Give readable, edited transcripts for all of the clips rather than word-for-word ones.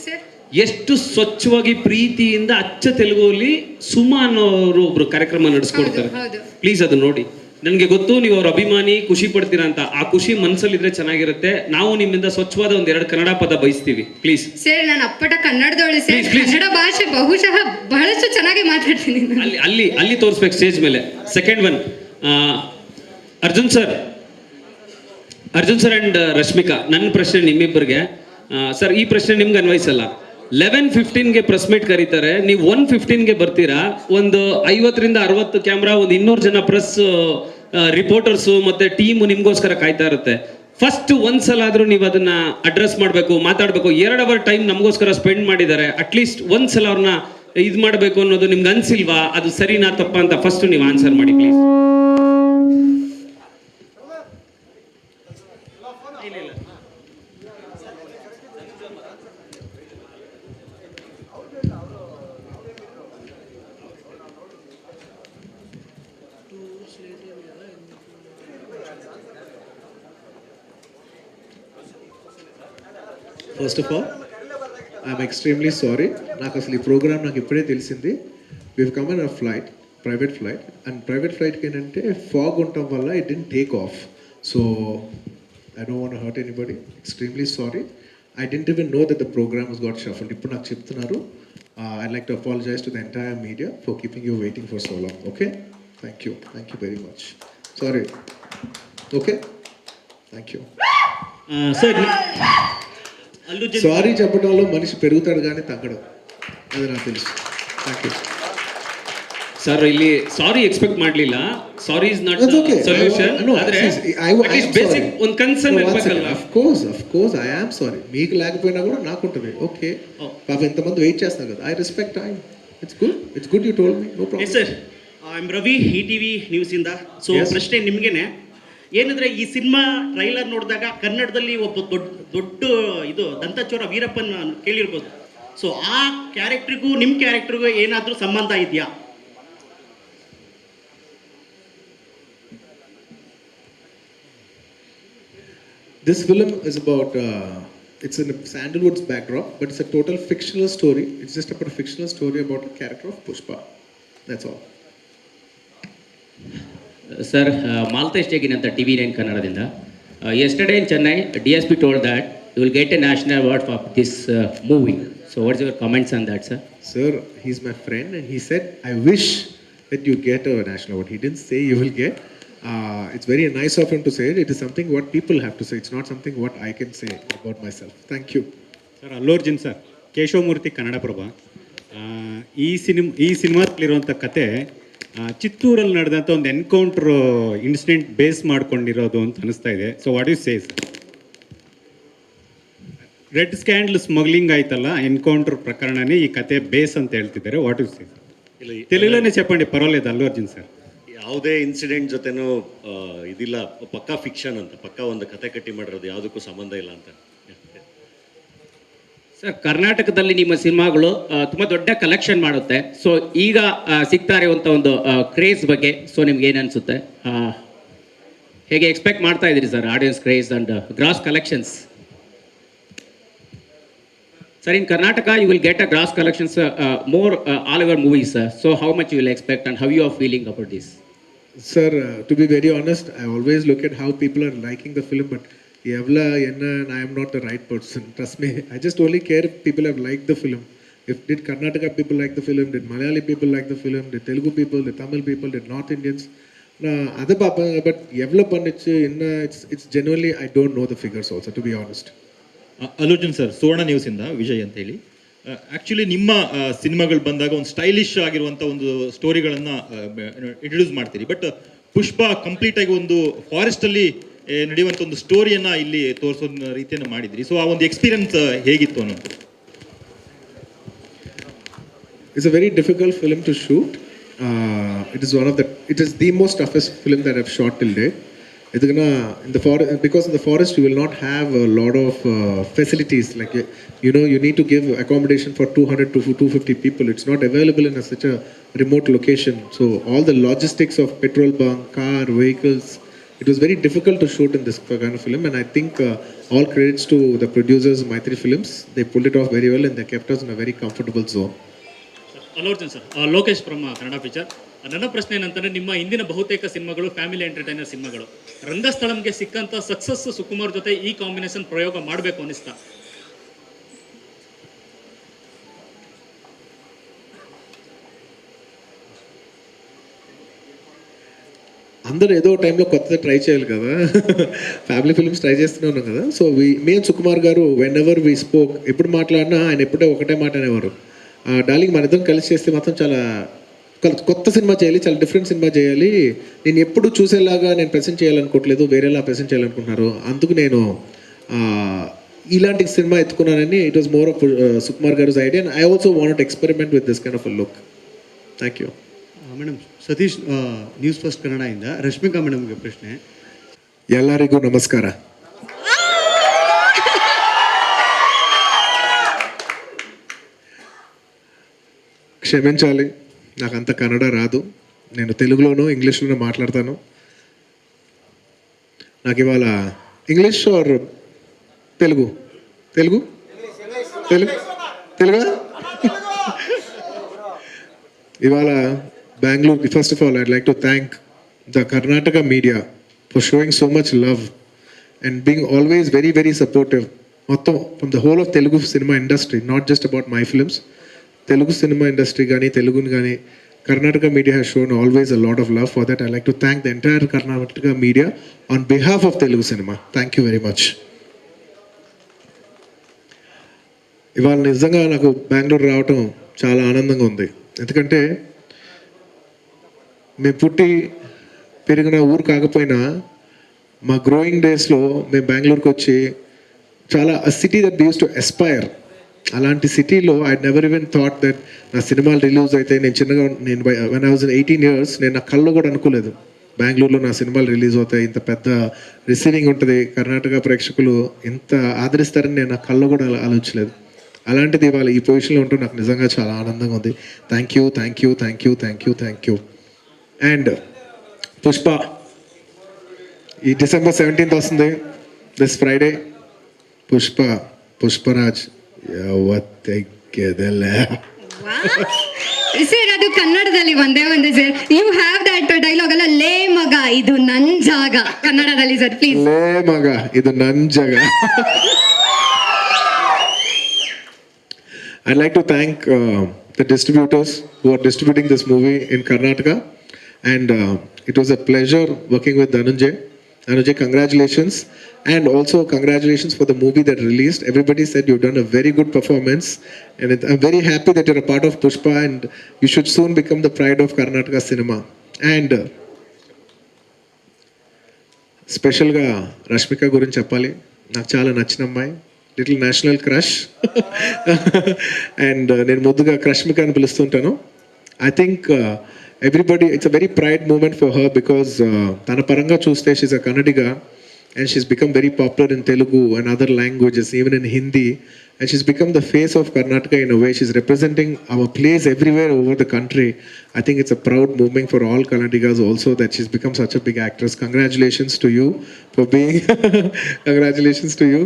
Sir. ಎಷ್ಟು ಸ್ವಚ್ಛವಾಗಿ ಪ್ರೀತಿಯಿಂದ ಅಚ್ಚ ತೆಲುಗುಲಿ ಸುಮಾ ಅನ್ನೋರು ಒಬ್ರು ಕಾರ್ಯಕ್ರಮ ನಡೆಸ್ಕೊಡ್ತಾರೆ. ಪ್ಲೀಸ್ ಅದು ನೋಡಿ. ನನಗೆ ಗೊತ್ತು ನೀವು ಅವ್ರ ಅಭಿಮಾನಿ, ಖುಷಿ ಪಡ್ತೀರಾ ಅಂತ. ಆ ಖುಷಿ ಮನಸ್ಸಲ್ಲಿದ್ರೆ ಚೆನ್ನಾಗಿರುತ್ತೆ. ನಾವು ನಿಮ್ಮಿಂದ ಸ್ವಚ್ಛವಾದ ಒಂದೆರಡು ಕನ್ನಡ ಪದ ಬಯಸ್ತೀವಿ. Please sir. ನಾನು ಅಪ್ಪಟ ಕನ್ನಡದವಳು ಸರ್. ಕನ್ನಡ ಭಾಷೆ ಬಹುಶಃ ಬಹಳಷ್ಟು ಚೆನ್ನಾಗಿ ಮಾತಾಡ್ತೀನಿ. ಅಲ್ಲಿ ಅಲ್ಲಿ ಅಲ್ಲಿ ತೋರಿಸ್ಬೇಕು ಸ್ಟೇಜ್ ಮೇಲೆ. Second one, Arjun sir and Rashmika, ನನ್ನ ಪ್ರಶ್ನೆ ನಿಮ್ಮಿಬ್ಬರಿಗೆ. ಸರ್, ಈ ಪ್ರಶ್ನೆ ನಿಮ್ಗೆ ಅನ್ವಯಿಸಲ್ಲ. 11:15ಗೆ ಪ್ರೆಸ್ ಮೀಟ್ ಕರೀತಾರೆ, ನೀವು 1:15ಗೆ ಬರ್ತೀರಾ. ಒಂದು 50ರಿಂದ 60 ಕ್ಯಾಮ್ರಾ, ಒಂದು 200 ಜನ ಪ್ರೆಸ್ ರಿಪೋರ್ಟರ್ಸು ಮತ್ತೆ ಟೀಮು ನಿಮ್ಗೋಸ್ಕರ ಕಾಯ್ತಾ ಇರುತ್ತೆ. ಫಸ್ಟ್ ಒಂದ್ಸಲ ಆದ್ರೂ ನೀವು ಅದನ್ನ ಅಡ್ರೆಸ್ ಮಾಡಬೇಕು, ಮಾತಾಡಬೇಕು. 2 ಅವರ್ ಟೈಮ್ ನಮಗೋಸ್ಕರ ಸ್ಪೆಂಡ್ ಮಾಡಿದ್ದಾರೆ. ಅಟ್ಲೀಸ್ಟ್ ಒಂದ್ಸಲ ಅವ್ರನ್ನ ಇದು ಮಾಡಬೇಕು ಅನ್ನೋದು ನಿಮ್ಗೆ ಅನ್ಸಿಲ್ವಾ? ಅದು ಸರಿನಾ ತಪ್ಪ ಅಂತ ಫಸ್ಟ್ ನೀವು ಆನ್ಸರ್ ಮಾಡಿ please. First of all, I'm extremely sorry. నాకు అసలు ఈ ప్రోగ్రామ్ నాకు ఇప్పుడే తెలిసింది. We've come on a flight, private flight, and private flight ఏంటంటే fog ఉండటం వల్ల it didn't take off. So I don't want to hurt anybody. Extremely sorry. I didn't even know that the program has got shuffled. ఇప్పుడు నాకు చెప్తున్నారు. I'd like to apologize to the entire media for keeping you waiting for so long. Okay? Thank you very much. Sorry. Okay? Thank you. Sir, sorry చెప్పడంలో మనిషి పెరుగుతాడు కానీ తగ్గడు, అది నాకు తెలుసు. Thank you sir. ಇಲ್ಲಿ ಸಾರಿ ಎಕ್ಸ್ಪೆಕ್ಟ್ ಮಾಡಲಿಲ್ಲ. ಸಾರಿ ಇಸ್ ನಾಟ್ ಸೊಲ್ಯೂಷನ್. ಆದ್ರೆ at least basic ಒಂದು ಕನ್ಸರ್ನ್ ಇರಬೇಕಲ್ಲ. Of course I am sorry. మీకు లేకపోయినా కూడా నాకు ఉంటుంది. ఓకే, పాప ఎంతమంది వెయిట్ చేస్తున్నారు కదా. I respect time. It's good you told me. No problem. Sir, I am Ravi, ETV news ಇಂದ. ಸೊ ಪ್ರಶ್ನೆ ನಿಮಗೇನೆ. ಏನಂದ್ರೆ ಈ ಸಿನಿಮಾ ಟ್ರೈಲರ್ ನೋಡಿದಾಗ ಕನ್ನಡದಲ್ಲಿ ಒಬ್ಬ ದೊಡ್ಡ ಇದು ದಂತಚೋರ ವೀರಪ್ಪನ್ ಕೇಳಿರ್ಬೋದು. ಸೊ ಆ ಕ್ಯಾರೆಕ್ಟರ್ಗೂ ನಿಮ್ಮ ಕ್ಯಾರೆಕ್ಟರ್ಗೂ ಏನಾದರೂ ಸಂಬಂಧ ಇದೆಯಾ? This film is about it's in a Sandalwood's backdrop, but it's a total fictional story. It's just about a fictional story about a character of Pushpa. That's all. Sir, Maltesh Jagin at the TV9 Kannadinda. Yesterday in Chennai, DSP told that you will get a national award for this movie. So what's your comments on that, sir? Sir, he's my friend and he said, I wish that you get a national award. He didn't say you will get. It's very nice of him to say it. It is something what people have to say. It's not something what I can say about myself. Thank you. Sir, Allu Arjun sir, Keshavamurthy Kannadaprabha. ಈ ಸಿನಿಮಾದಲ್ಲಿರುವಂಥ ಕತೆ ಚಿತ್ತೂರಲ್ಲಿ ನಡೆದಂಥ ಒಂದು encounter incident base ಮಾಡ್ಕೊಂಡಿರೋದು ಅಂತ ಅನಿಸ್ತಾ ಇದೆ. So what you say sir? Red sandal smuggling ಆಯ್ತಲ್ಲ, encounter ಪ್ರಕರಣನೇ ಈ ಕತೆ ಬೇಸ್ ಅಂತ ಹೇಳ್ತಿದ್ದಾರೆ. What you say sir? తెలుగులోనే చెప్పండి, పర్వాలేదు. అల్లు అర్జున్ ಸರ್, ಯಾವುದೇ ಇನ್ಸಿಡೆಂಟ್ ಜೊತೆನೂ ಇದಿಲ್ಲ, ಪಕ್ಕಾ ಫಿಕ್ಷನ್ ಅಂತ, ಪಕ್ಕಾ ಒಂದು ಕತೆ ಕಟ್ಟಿ ಮಾಡಿರೋದು, ಯಾವುದಕ್ಕೂ ಸಂಬಂಧ ಇಲ್ಲ ಅಂತ. ಸರ್, ಕರ್ನಾಟಕದಲ್ಲಿ ನಿಮ್ಮ ಸಿನಿಮಾಗಳು ತುಂಬ ದೊಡ್ಡ ಕಲೆಕ್ಷನ್ ಮಾಡುತ್ತೆ. ಸೊ ಈಗ ಸಿಗ್ತಾ ಇರುವಂಥ ಒಂದು ಕ್ರೇಜ್ ಬಗ್ಗೆ ಸೊ ನಿಮ್ಗೆ ಏನು ಅನಿಸುತ್ತೆ? ಹೇಗೆ ಎಕ್ಸ್ಪೆಕ್ಟ್ ಮಾಡ್ತಾ ಇದ್ದೀರಿ sir audience craze and gross collections? Sir, in Karnataka, you will get a gross collections more all over movies. So how much you will expect and how you are feeling about this? Sir, to be very honest, I always look at how people are liking the film, but Yavla, Yenna, and I am not the right person. Trust me, I just only care if people have liked the film. Did Karnataka people like the film? Did Malayali people like the film? Did Telugu people? Did Tamil people? Did North Indians? Other papa, but Yavla Pandit, it's genuinely, I don't know the figures also, to be honest. Allu Arjun sir, ಸುವರ್ಣ ನ್ಯೂಸಿಂದ ವಿಜಯ್ ಅಂತೇಳಿ. Actually ನಿಮ್ಮ ಸಿನಿಮಾಗಳು ಬಂದಾಗ ಒಂದು stylish ಆಗಿರುವಂಥ ಒಂದು ಸ್ಟೋರಿಗಳನ್ನು introduce ಮಾಡ್ತೀರಿ. But ಪುಷ್ಪ ಕಂಪ್ಲೀಟಾಗಿ ಒಂದು ಫಾರೆಸ್ಟಲ್ಲಿ ನಡೆಯುವಂಥ ಒಂದು ಸ್ಟೋರಿಯನ್ನು ಇಲ್ಲಿ ತೋರಿಸೋ ರೀತಿಯನ್ನು ಮಾಡಿದ್ರಿ. ಸೊ ಆ ಒಂದು ಎಕ್ಸ್ಪೀರಿಯನ್ಸ್ ಹೇಗಿತ್ತು ಅನ್ನೋದು? It's a very difficult film to shoot. It is the most toughest film that I've shot till date. Because in the forest you will not have a lot of facilities, like you need to give accommodation for 200 to 250 people. It's not available in such a remote location, so all the logistics of petrol bunk, car, vehicles, it was very difficult to shoot in this kind of film, and I think all credits to the producers, Maitri Films. They pulled it off very well and they kept us in a very comfortable zone. Allu Arjun sir, Lokesh from Kannada picture. ನನ್ನ ಪ್ರಶ್ನೆ ಏನಂತಂದ್ರೆ, ನಿಮ್ಮ ಇಂದಿನ ಬಹುತೇಕ ಸಿನಿಮಾಗಳು family entertainer ಸಿನಿಮಾಗಳು. ರಂಗಸ್ಥಳಂಗೆ ಸಿಕ್ಕಂತ success Sukumar ಜೊತೆ ಈ ಕಾಂಬಿನೇಷನ್ ಪ್ರಯೋಗ ಮಾಡಬೇಕು ಅನಿಸ್ತಾ? అందరూ ఏదో టైంలో కొత్తది ట్రై చేయాలి కదా, ఫ్యామిలీ ఫిల్మ్స్ ట్రై చేస్తూనే ఉన్నాం కదా. సో మేము సుకుమార్ గారు వెన్ ఎవర్ వి స్పోక్, ఎప్పుడు మాట్లాడినా ఆయన ఎప్పుడే ఒకటే మాట అనేవారు, డార్లింగ్ మన ఇద్దరం కలిసి చేస్తే మాత్రం చాలా కొత్త సినిమా చేయాలి, చాలా డిఫరెంట్ సినిమా చేయాలి, నేను ఎప్పుడు చూసేలాగా నేను ప్రెజెంట్ చేయాలనుకోవట్లేదు, వేరేలా ప్రెజెంట్ చేయాలనుకుంటున్నారు, అందుకు నేను ఇలాంటి సినిమా ఎత్తుకున్నానని. It was more of Sukumar garu idea, and I also want experiment with this kind of a look. Thank you madam. Satish, news first ಕನ್ನಡದಿಂದ. ರಶ್ಮಿಕಾ ಮೇಡಮ್ಗೆ ಪ್ರಶ್ನೆ. ಎಲ್ಲರಿಗೂ ನಮಸ್ಕಾರ. క్షమించాలి, నాకు అంత కన్నడ రాదు, నేను తెలుగులోనూ ఇంగ్లీష్లోనూ మాట్లాడతాను. నాకు ఇవాళ ఇంగ్లీష్ ఆర్ తెలుగు తెలుగు తెలుగు తెలుగా ఇవాళ Bengaluru, first of all I'd like to thank the Karnataka media for showing so much love and being always very very supportive. మొత్తం from the whole of Telugu cinema industry, not just about my films, Telugu cinema industry కానీ తెలుగుని కానీ Karnataka media has shown always a lot of love. For that, I like to thank the entire Karnataka media on behalf of Telugu cinema. Thank you very much. ఇవాళ నిజంగా నాకు బెంగళూరు రావటం చాలా ఆనందంగా ఉంది, ఎందుకంటే మేము పుట్టి పెరిగిన ఊరు కాకపోయినా మా గ్రోయింగ్ డేస్లో మేము బెంగళూరుకి వచ్చి చాలా city that we use to aspire. అలాంటి సిటీలో I never even thought that నా సినిమాలు రిలీజ్ అయితే, నేను వెన్ ఐ వాజ్ 18 years, నేను నా కళ్ళు కూడా అనుకోలేదు బెంగళూరులో నా సినిమాలు రిలీజ్ అవుతాయి, ఇంత పెద్ద రిసీవింగ్ ఉంటుంది, కర్ణాటక ప్రేక్షకులు ఇంత ఆదరిస్తారని నేను నా కళ్ళు కూడా ఆలోచించలేదు. అలాంటిది ఇవాళ ఈ పొజిషన్లో ఉంటూ నాకు నిజంగా చాలా ఆనందంగా ఉంది. Thank you thank you thank you thank you thank you. And Pushpa ఈ December 17th వస్తుంది, దిస్ ఫ్రైడే. పుష్పరాజ్ ಯಾವತ್ತೆಗೆದಲ್ಲ ಸರ್, ಅದು ಕನ್ನಡದಲ್ಲಿ ಒಂದೇ sir, you have that dialogue ಅಲ್ಲ, ಲೇ ಮಗ ಇದು ನನ್ ಜಾಗ, ಕನ್ನಡದಲ್ಲಿ ಸರ್ ಪ್ಲೀಸ್. ಲೇ ಮಗ ಇದು ನನ್ ಜಾಗ. I'd like to thank the distributors who are distributing this movie in Karnataka, and it was a pleasure working with Dhananjay. Congratulations, and also congratulations for the movie that released. Everybody said you've done a very good performance, and I'm very happy that you're a part of Pushpa, and you should soon become the pride of Karnataka cinema. And special ga Rashmika gurinchi cheppali, నాకు చాలా నచ్చిన అమ్మాయి, little national crush, and నేను ముద్దుగా క్రష్మిక అని పిలుస్తుంటాను. I think everybody, it's a very pride moment for her, because tana paranga chuste she's a Kannadiga, and she's become very popular in Telugu and other languages, even in Hindi, and she's become the face of Karnataka in a way. She's representing our place everywhere over the country. I think it's a proud moment for all Kannadigas also that she's become such a big actress. Congratulations to you for being congratulations to you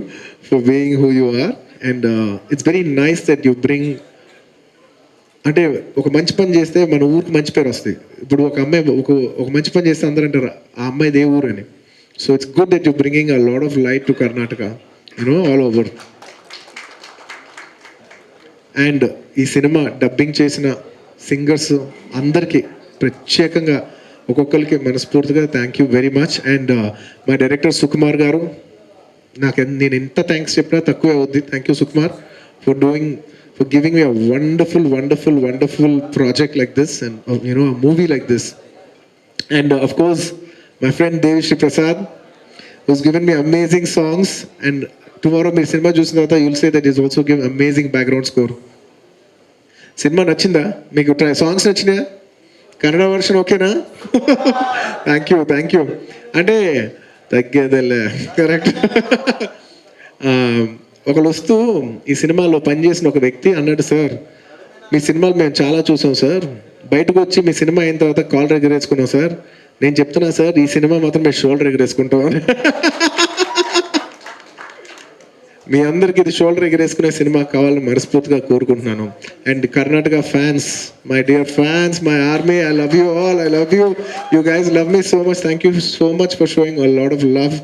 for being who you are, and it's very nice that you bring, అంటే ఒక మంచి పని చేస్తే మన ఊరికి మంచి పేరు వస్తుంది. ఇప్పుడు ఒక అమ్మాయి ఒక మంచి పని చేస్తే అందరూ అంటారు ఆ అమ్మాయిది ఏ ఊరు అని. So it's good that you bringing a lot of light to Karnataka, all over. And ఈ సినిమా డబ్బింగ్ చేసిన సింగర్స్ అందరికీ ప్రత్యేకంగా ఒక్కొక్కరికి మనస్ఫూర్తిగా thank you very much. And మా డైరెక్టర్ సుకుమార్ గారు, నేను ఎంత థ్యాంక్స్ చెప్పినా తక్కువే అవుద్ది. Thank you Sukumar for giving me a wonderful project like this, and a movie like this. And of course my friend Devshri Prasad, who's given me amazing songs, and tomorrow my cinema chusina tarvata you'll say that he's also given amazing background score. Cinema nachinda meeku? Songs nachinaya? Kannada version okay na? thank you ante taggedelle correct. ఒకళ్ళు వస్తూ ఈ సినిమాలో పనిచేసిన ఒక వ్యక్తి అన్నాడు, sir మీ సినిమాలు మేము చాలా చూసాం సార్, బయటకు వచ్చి మీ సినిమా అయిన తర్వాత కాలర్ ఎగరేసుకున్నాం సార్, నేను చెప్తున్నా సార్, ఈ సినిమా మాత్రం మేము షోల్డర్ ఎగరేసుకుంటాం. మీ అందరికి ఇది షోల్డర్ ఎగరేసుకునే సినిమా కావాలని మనస్ఫూర్తిగా కోరుకుంటున్నాను. And Karnataka fans, my dear fans, my army, I love you all, I love you. You guys love me so much. Thank you so much for showing a lot of love.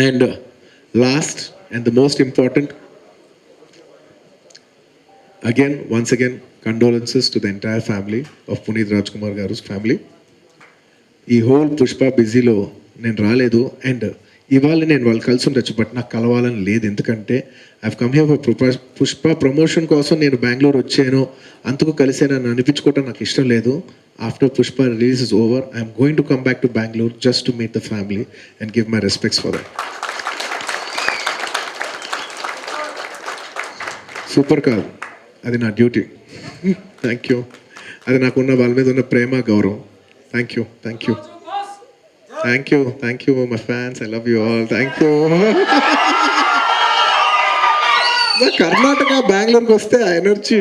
And last and the most important, again, once again, condolences to the entire family of Puneet Rajkumar Garu's family. ఈ whole Pushpa బిజీలో నేను రాలేదు. And ఇవాళ నేను వాళ్ళు కలిసి ఉండొచ్చు, but నాకు కలవాలని లేదు. ఎందుకంటే I've come here for Pushpa promotion కోసం నేను బెంగళూరు వచ్చాను, అంతకు కలిసే నన్ను అనిపించుకోవటం నాకు ఇష్టం లేదు. After Pushpa release is over, I'm going to come back to Bengaluru just to meet the family and give my respects for that. Super కాదు, అది నా డ్యూటీ. Thank you. అది నాకున్న వాళ్ళ మీద ఉన్న ప్రేమ, గౌరవం. Thank you, thank you, thank you, thank you my fans, I love you all. Thank you. Karnataka బెంగళూరుకి వస్తే ఆ energy.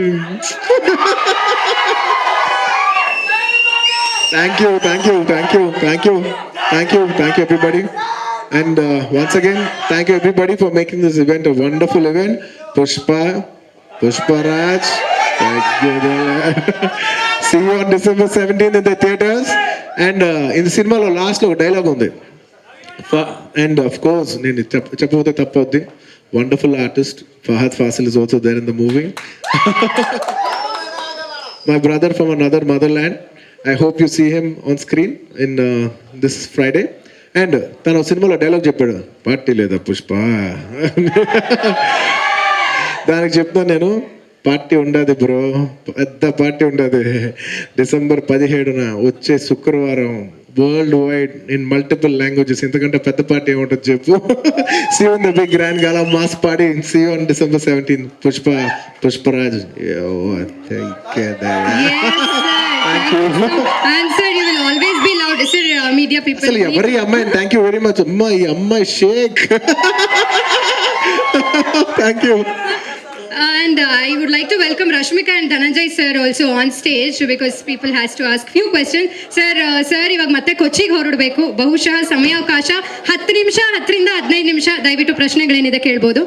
Thank you, thank you, thank you, thank you, thank you, thank you everybody. And once again, thank you everybody for making this event a wonderful event. Pushparaj, thank you. See you on December 17th in the theaters. And in the cinema lo last lo dialogue undi. And of course, nenu cheppothe tappoddi, wonderful artist Fahad Fasil is also there in the movie. My brother from another motherland. I hope you see him on screen in this Friday. And తను సినిమాలో dialogue చెప్పాడు, party లేదా పుష్ప. దానికి చెప్తాను నేను, party ఉండదు bro, పెద్ద party ఉండదు. December 17న వచ్చే శుక్రవారం world wide in multiple languages. ఎందుకంటే పెద్ద పార్టీ ఏముంటుంది చెప్పు. See you in the big grand gala mass party. See you on December 17th. Pushparaj. And sir, you will always be loud. Sir, media people. అసలు ఎవరి అమ్మాయి, thank you very much అమ్మా. ఈ అమ్మాయి షేక్. Thank you. And I would like to welcome Rashmika and Dhananjay sir also on stage because people has to ask few questions. Sir ಇವಾಗ ಮತ್ತೆ ಕೊಚ್ಚಿಗೆ ಹೊರಡಬೇಕು. ಬಹುಶಃ ಸಮಯಾವಕಾಶ 10 ನಿಮಿಷ, 10ರಿಂದ 15 ನಿಮಿಷ. ದಯವಿಟ್ಟು ಪ್ರಶ್ನೆಗಳೇನಿದೆ ಕೇಳ್ಬೋದು.